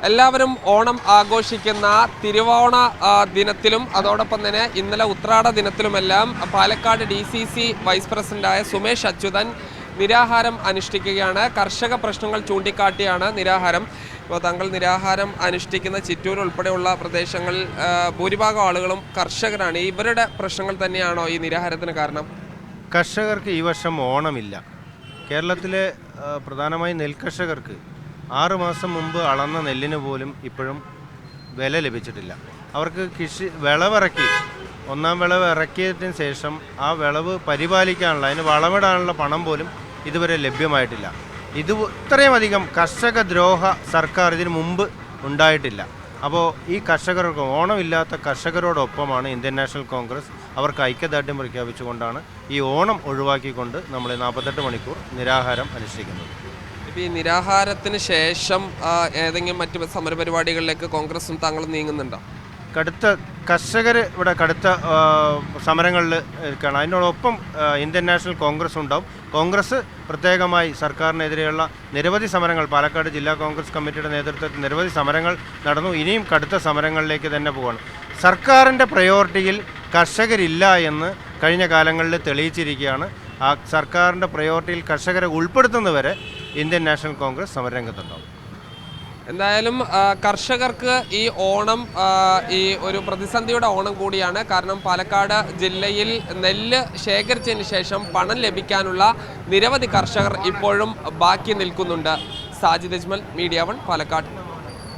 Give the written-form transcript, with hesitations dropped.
എല്ലാവരും ഓണം ആഘോഷിക്കുന്ന തിരുവോണ ദിനത്തിലും അതോടൊപ്പം തന്നെ ഇന്നലെ ഉത്രാട ദിനത്തിലുമെല്ലാം പാലക്കാട് DCC വൈസ് പ്രസിഡന്റായ സുമേഷ് അച്യുതൻ നിരാഹാരം അനുഷ്ഠിക്കുകയാണ്. കർഷക പ്രശ്നങ്ങൾ ചൂണ്ടിക്കാട്ടിയാണ് നിരാഹാരം. ഇപ്പോൾ താങ്കൾ നിരാഹാരം അനുഷ്ഠിക്കുന്ന ചിറ്റൂർ ഉൾപ്പെടെയുള്ള പ്രദേശങ്ങളിൽ ഭൂരിഭാഗം ആളുകളും കർഷകരാണ്. ഇവരുടെ പ്രശ്നങ്ങൾ തന്നെയാണോ ഈ നിരാഹാരത്തിന് കാരണം? കർഷകർക്ക് ഈ വർഷം ഓണമില്ല. കേരളത്തിലെ പ്രധാനമായും നെൽകർഷകർക്ക് 6 മാസം മുമ്പ് അളന്ന നെല്ലിന് പോലും ഇപ്പോഴും വില ലഭിച്ചിട്ടില്ല. അവർക്ക് വിളവിറക്കി ഒന്നാം വിളവ് ഇറക്കിയതിന് ശേഷം ആ വിളവ് പരിപാലിക്കാനുള്ള അതിന് വളമിടാനുള്ള പണം പോലും ഇതുവരെ ലഭ്യമായിട്ടില്ല. ഇത്രയും അധികം കർഷക ദ്രോഹ സർക്കാർ ഇതിനു മുമ്പ് ഉണ്ടായിട്ടില്ല. അപ്പോൾ ഈ കർഷകർക്ക് ഓണമില്ലാത്ത കർഷകരോടൊപ്പമാണ് ഇന്ത്യൻ നാഷണൽ കോൺഗ്രസ്. അവർക്ക് ഐക്യദാർഢ്യം പ്രഖ്യാപിച്ചുകൊണ്ടാണ് ഈ ഓണം ഒഴിവാക്കിക്കൊണ്ട് നമ്മൾ 48 മണിക്കൂർ നിരാഹാരം അനുഷ്ഠിക്കുന്നത്. ഇപ്പോൾ ഈ നിരാഹാരത്തിന് ശേഷം ഏതെങ്കിലും മറ്റ് സമരപരിപാടികളിലേക്ക് കോൺഗ്രസും താങ്കളും നീങ്ങുന്നുണ്ടോ? കടുത്ത കർഷകർ ഇവിടെ കടുത്ത സമരങ്ങളിൽ ഇരിക്കുകയാണ്. അതിനോടൊപ്പം ഇന്ത്യൻ നാഷണൽ കോൺഗ്രസ് ഉണ്ടാവും. കോൺഗ്രസ് പ്രത്യേകമായി സർക്കാരിനെതിരെയുള്ള നിരവധി സമരങ്ങൾ പാലക്കാട് ജില്ലാ കോൺഗ്രസ് കമ്മിറ്റിയുടെ നേതൃത്വത്തിൽ നിരവധി സമരങ്ങൾ നടന്നു. ഇനിയും കടുത്ത സമരങ്ങളിലേക്ക് തന്നെ പോവാണ്. സർക്കാരിൻ്റെ പ്രയോറിറ്റിയിൽ കർഷകരില്ല എന്ന് കഴിഞ്ഞ കാലങ്ങളിൽ തെളിയിച്ചിരിക്കുകയാണ്. ആ സർക്കാരിൻ്റെ പ്രയോറിറ്റിയിൽ കർഷകരെ ഉൾപ്പെടുത്തുന്നവരെ ഇന്ത്യൻ നാഷണൽ കോൺഗ്രസ് സമരരംഗത്തുണ്ടാവും. എന്തായാലും കർഷകർക്ക് ഈ ഓണം ഈ ഒരു പ്രതിസന്ധിയുടെ ഓണം കൂടിയാണ്. കാരണം പാലക്കാട് ജില്ലയിൽ നെല്ല് ശേഖരിച്ചതിന് ശേഷം പണം ലഭിക്കാനുള്ള നിരവധി കർഷകർ ഇപ്പോഴും ബാക്കി നിൽക്കുന്നുണ്ട്. സാജിദ് അജ്മൽ, മീഡിയ 1, പാലക്കാട്.